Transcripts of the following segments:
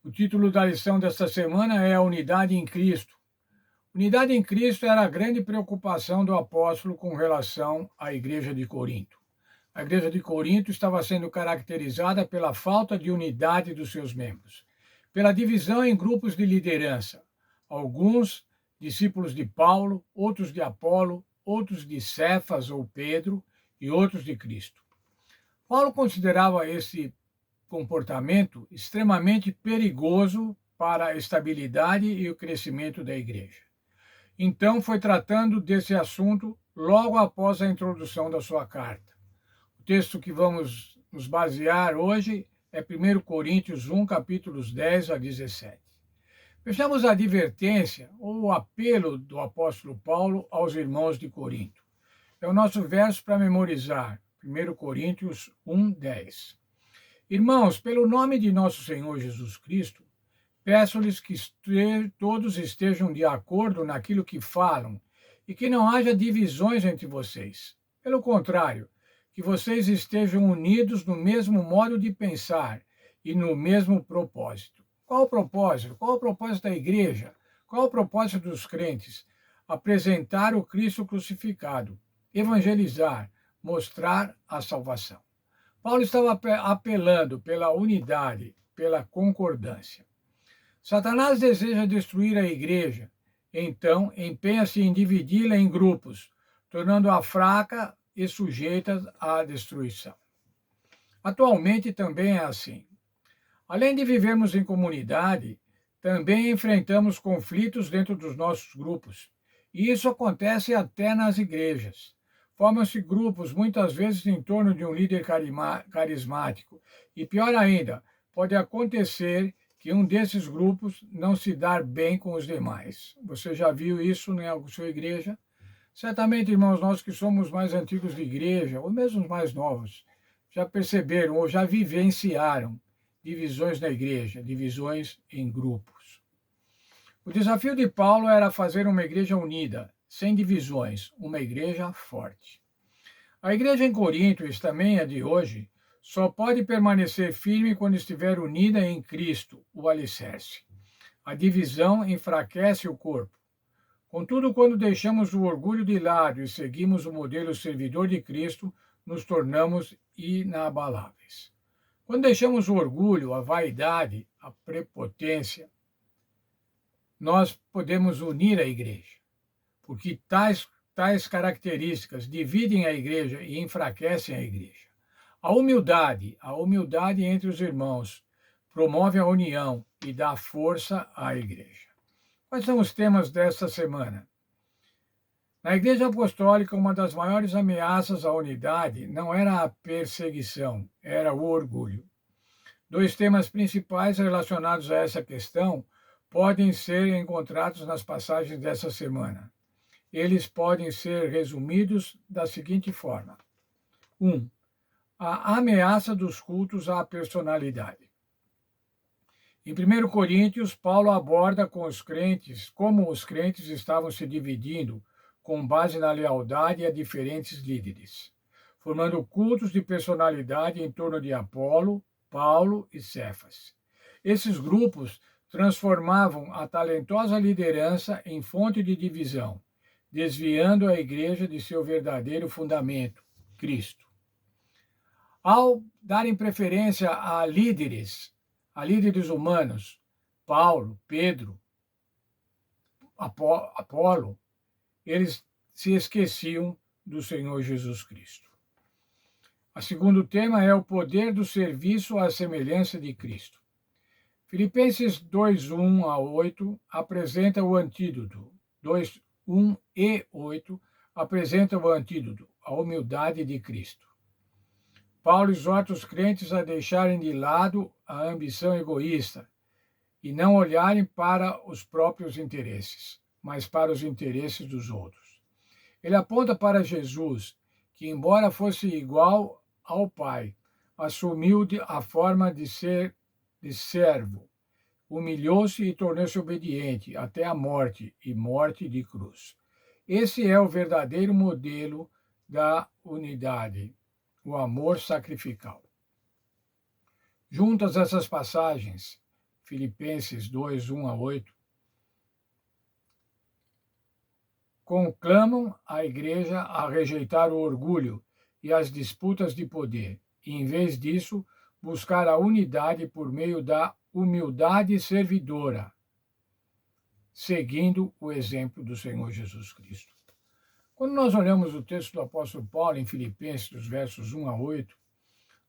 O título da lição desta semana é a Unidade em Cristo. Unidade em Cristo era a grande preocupação do apóstolo com relação à igreja de Corinto. A igreja de Corinto estava sendo caracterizada pela falta de unidade dos seus membros, pela divisão em grupos de liderança. Alguns discípulos de Paulo, outros de Apolo, outros de Cefas ou Pedro e outros de Cristo. Paulo considerava esse comportamento extremamente perigoso para a estabilidade e o crescimento da igreja. Então, foi tratando desse assunto logo após a introdução da sua carta. O texto que vamos nos basear hoje é 1 Coríntios 1, capítulos 10 a 17. Vejamos a advertência ou o apelo do apóstolo Paulo aos irmãos de Corinto. É o nosso verso para memorizar, 1 Coríntios 1, 10. Irmãos, pelo nome de nosso Senhor Jesus Cristo, peço-lhes que todos estejam de acordo naquilo que falam e que não haja divisões entre vocês. Pelo contrário, que vocês estejam unidos no mesmo modo de pensar e no mesmo propósito. Qual o propósito? Qual o propósito da igreja? Qual o propósito dos crentes? Apresentar o Cristo crucificado, evangelizar, mostrar a salvação. Paulo estava apelando pela unidade, pela concordância. Satanás deseja destruir a igreja, então empenha-se em dividi-la em grupos, tornando-a fraca e sujeita à destruição. Atualmente também é assim. Além de vivermos em comunidade, também enfrentamos conflitos dentro dos nossos grupos. E isso acontece até nas igrejas. Formam-se grupos, muitas vezes em torno de um líder carismático. E pior ainda, pode acontecer que um desses grupos não se dar bem com os demais. Você já viu isso na sua igreja? Certamente, irmãos, nós que somos mais antigos de igreja, ou mesmo os mais novos, já perceberam ou já vivenciaram divisões na igreja, divisões em grupos. O desafio de Paulo era fazer uma igreja unida, sem divisões, uma igreja forte. A igreja em Corinto, e também a de hoje, só pode permanecer firme quando estiver unida em Cristo, o alicerce. A divisão enfraquece o corpo. Contudo, quando deixamos o orgulho de lado e seguimos o modelo servidor de Cristo, nos tornamos inabaláveis. Quando deixamos o orgulho, a vaidade, a prepotência, nós podemos unir a igreja, porque tais características dividem a igreja e enfraquecem a igreja. A humildade entre os irmãos, promove a união e dá força à igreja. Quais são os temas desta semana? Na Igreja Apostólica, uma das maiores ameaças à unidade não era a perseguição, era o orgulho. Dois temas principais relacionados a essa questão podem ser encontrados nas passagens dessa semana. Eles podem ser resumidos da seguinte forma: 1. A ameaça dos cultos à personalidade. Em 1 Coríntios, Paulo aborda com os crentes como os crentes estavam se dividindo com base na lealdade a diferentes líderes, formando cultos de personalidade em torno de Apolo, Paulo e Cefas. Esses grupos transformavam a talentosa liderança em fonte de divisão, desviando a igreja de seu verdadeiro fundamento, Cristo. Ao darem preferência a líderes humanos, Paulo, Pedro, Apolo, eles se esqueciam do Senhor Jesus Cristo. O segundo tema é o poder do serviço à semelhança de Cristo. Filipenses 2:1 a 8 apresenta o antídoto. 2:1 e 8 apresenta o antídoto, a humildade de Cristo. Paulo exorta os crentes a deixarem de lado a ambição egoísta e não olharem para os próprios interesses, mas para os interesses dos outros. Ele aponta para Jesus, que, embora fosse igual ao Pai, assumiu a forma de servo, humilhou-se e tornou-se obediente até a morte e morte de cruz. Esse é o verdadeiro modelo da unidade, o amor sacrificial. Juntas essas passagens, Filipenses 2, 1 a 8, conclamam a igreja a rejeitar o orgulho e as disputas de poder, e, em vez disso, buscar a unidade por meio da humildade servidora, seguindo o exemplo do Senhor Jesus Cristo. Quando nós olhamos o texto do apóstolo Paulo em Filipenses, dos versos 1 a 8,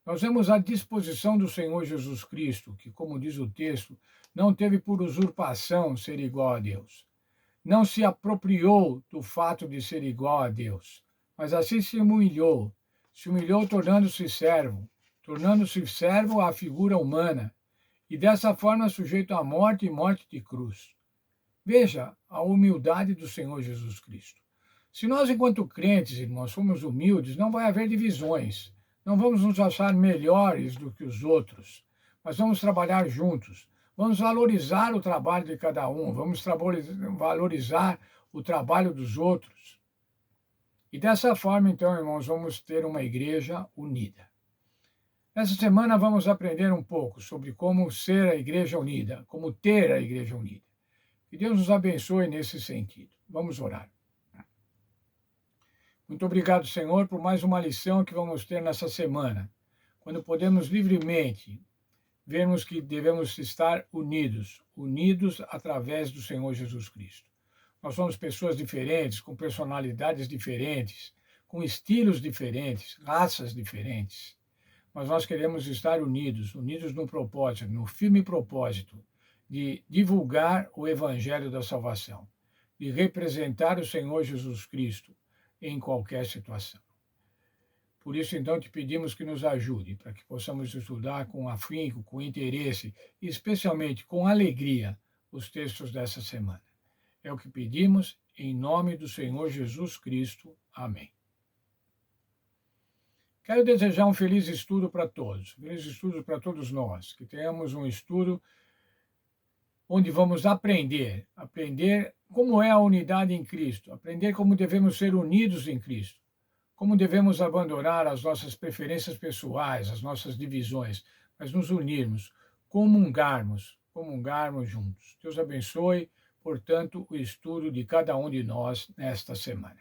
nós vemos a disposição do Senhor Jesus Cristo, que, como diz o texto, não teve por usurpação ser igual a Deus. Não se apropriou do fato de ser igual a Deus, mas assim se humilhou tornando-se servo à figura humana, e dessa forma sujeito à morte e morte de cruz. Veja a humildade do Senhor Jesus Cristo. Se nós, enquanto crentes, irmãos, somos humildes, não vai haver divisões. Não vamos nos achar melhores do que os outros, mas vamos trabalhar juntos. Vamos valorizar o trabalho de cada um, vamos valorizar o trabalho dos outros. E dessa forma, então, irmãos, vamos ter uma igreja unida. Essa semana vamos aprender um pouco sobre como ser a igreja unida, como ter a igreja unida. Que Deus nos abençoe nesse sentido. Vamos orar. Muito obrigado, Senhor, por mais uma lição que vamos ter nessa semana, quando podemos livremente vermos que devemos estar unidos através do Senhor Jesus Cristo. Nós somos pessoas diferentes, com personalidades diferentes, com estilos diferentes, raças diferentes, mas nós queremos estar unidos num propósito, no firme propósito de divulgar o Evangelho da salvação, de representar o Senhor Jesus Cristo em qualquer situação. Por isso, então, te pedimos que nos ajude, para que possamos estudar com afinco, com interesse e, especialmente, com alegria, os textos dessa semana. É o que pedimos, em nome do Senhor Jesus Cristo. Amém. Quero desejar um feliz estudo para todos, feliz estudo para todos nós, que tenhamos um estudo onde vamos aprender como é a unidade em Cristo, aprender como devemos ser unidos em Cristo, como devemos abandonar as nossas preferências pessoais, as nossas divisões, mas nos unirmos, comungarmos juntos. Deus abençoe, portanto, o estudo de cada um de nós nesta semana.